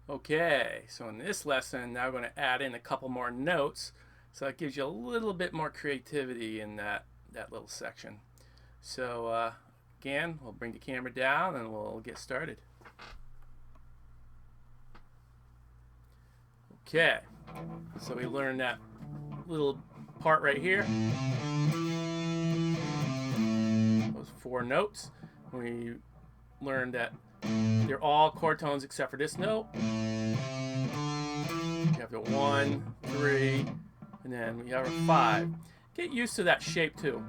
Okay, so in this lesson, now we're going to add in a couple more notes, so it gives you a little bit more creativity in that little section. So again, we'll bring the camera down and we'll get started. Okay, so we learned that little part right here, those 4 notes. We learned that they're all chord tones except for this note. You have the 1, 3, and then we have a 5. Get used to that shape too.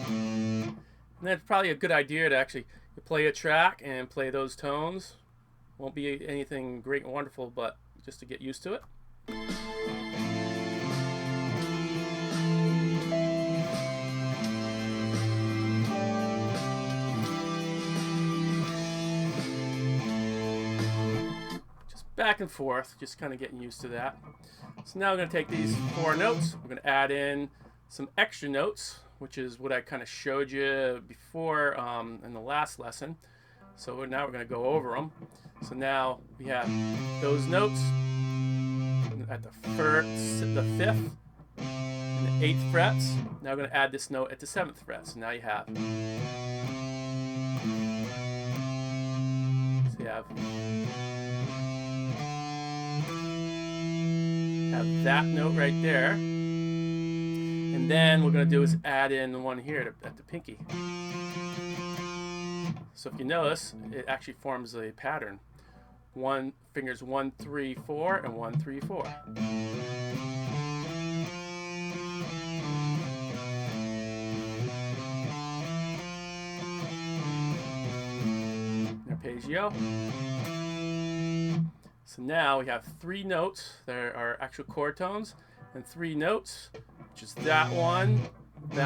And that's probably a good idea to actually play a track and play those tones. Won't be anything great and wonderful, but just to get used to it. Back and forth, just kind of getting used to that. So now we're going to take these 4 notes, we're going to add in some extra notes, which is what I kind of showed you before in the last lesson. So now we're going to go over them. So now we have those notes at the 1st, the 5th, and the 8th frets. Now we're going to add this note at the 7th fret. So now you have, have that note right there, and then what we're going to do is add in one here at the pinky. So if you notice, it actually forms a pattern. Fingers 1, 3, 4, and 1, 3, 4. Arpeggio. So now we have 3 notes that are actual chord tones, and 3 notes, which is that one, and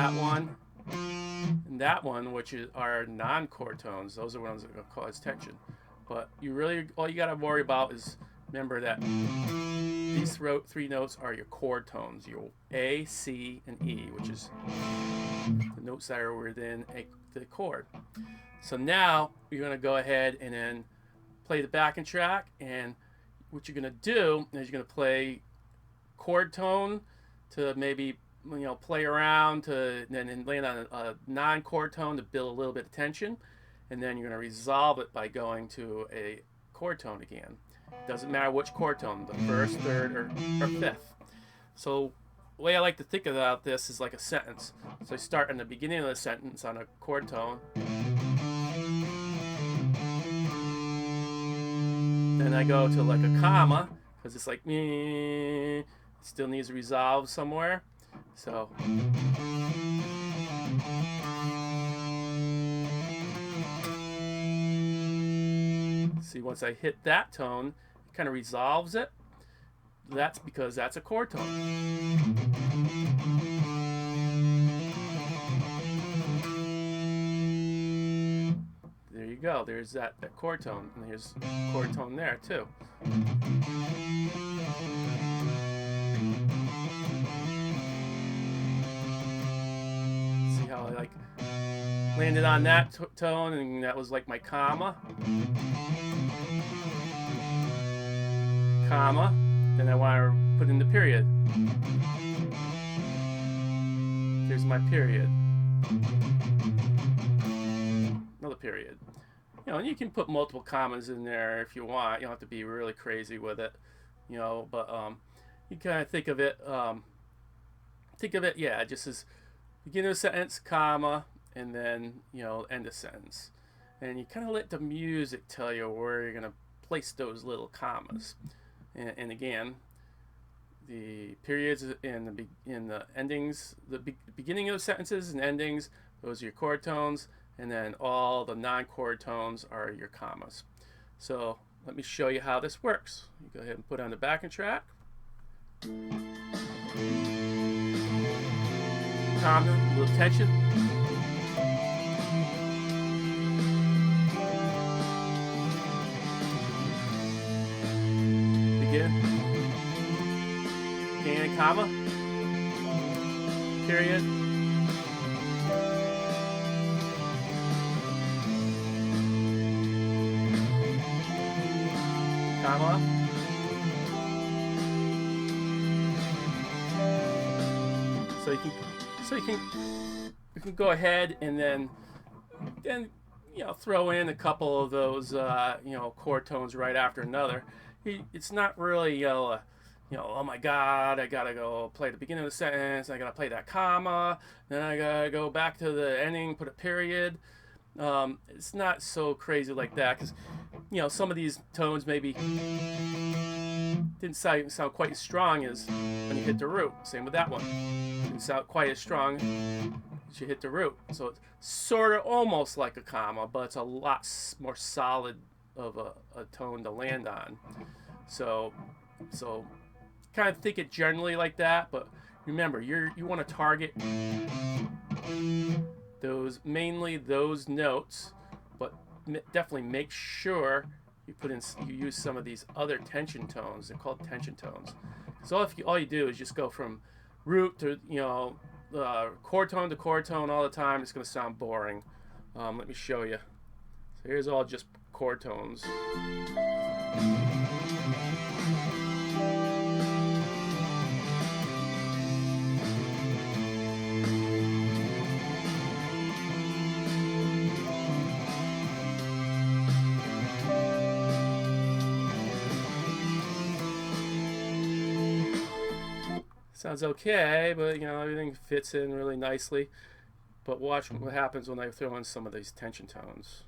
that one, which are non-chord tones. Those are the ones that will cause tension. But all you gotta worry about is remember that these 3 notes are your chord tones, your A, C, and E, which is the notes that are within the chord. So now you're gonna go ahead and then play the backing track, and what you're going to do is you're going to play chord tone to maybe play around to then land on a non-chord tone to build a little bit of tension, and then you're going to resolve it by going to a chord tone again. Doesn't matter which chord tone, the 1st, 3rd, or 5th. So the way I like to think about this is like a sentence. So I start in the beginning of the sentence on a chord tone, then I go to like a comma, because it's like it still needs to resolve somewhere. So see, once I hit that tone, it kind of resolves it. That's because that's a chord tone. There you go. There's that chord tone, and there's chord tone there too. See how I landed on that tone, and that was like my comma. Comma. Then I want to put in the period. Here's my period. Another period. And you can put multiple commas in there if you want. You don't have to be really crazy with it, but you kind of think of it, yeah, just as beginning of a sentence, comma, and then, end of sentence. And you kind of let the music tell you where you're going to place those little commas. And again, the periods in the endings, the beginning of sentences and endings, those are your chord tones, and then all the non-chord tones are your commas. So let me show you how this works. You go ahead and put on the backing track. Comma, a little tension. Begin. And comma. Period. comma. So you can go ahead and then throw in a couple of those chord tones right after another. It's not really oh my God, I gotta go play the beginning of the sentence, I gotta play that comma, then I gotta go back to the ending, put a period. It's not so crazy like that, because some of these tones maybe didn't sound quite as strong as when you hit the root. Same with that one. Didn't sound quite as strong as you hit the root. So it's sort of almost like a comma, but it's a lot more solid of a tone to land on. So kind of think it generally like that, but remember, you want to target mainly those notes, but definitely make sure you use some of these other tension tones. They're called tension tones. So all you do is just go from root to chord tone to chord tone all the time. It's going to sound boring. Let me show you. So here's all just chord tones. Sounds okay, but everything fits in really nicely. But watch what happens when I throw in some of these tension tones.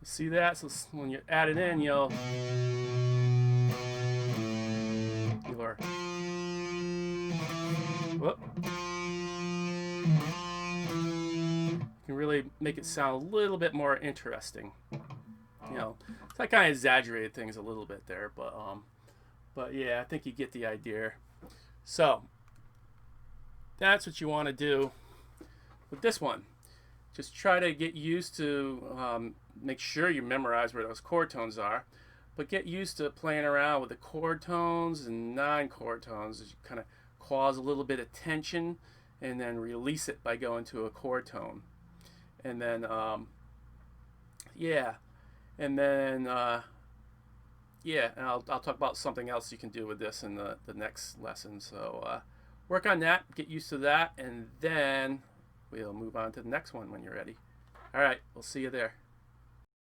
See that? So when you add it in, you can really make it sound a little bit more interesting. So I kind of exaggerated things a little bit there, but yeah, I think you get the idea. So that's what you want to do with this one. Just try to get used to, make sure you memorize where those chord tones are, but get used to playing around with the chord tones and non-chord tones as you kind of cause a little bit of tension and then release it by going to a chord tone. And then, and I'll talk about something else you can do with this in the next lesson. So work on that, get used to that, and then we'll move on to the next one when you're ready. All right, we'll see you there.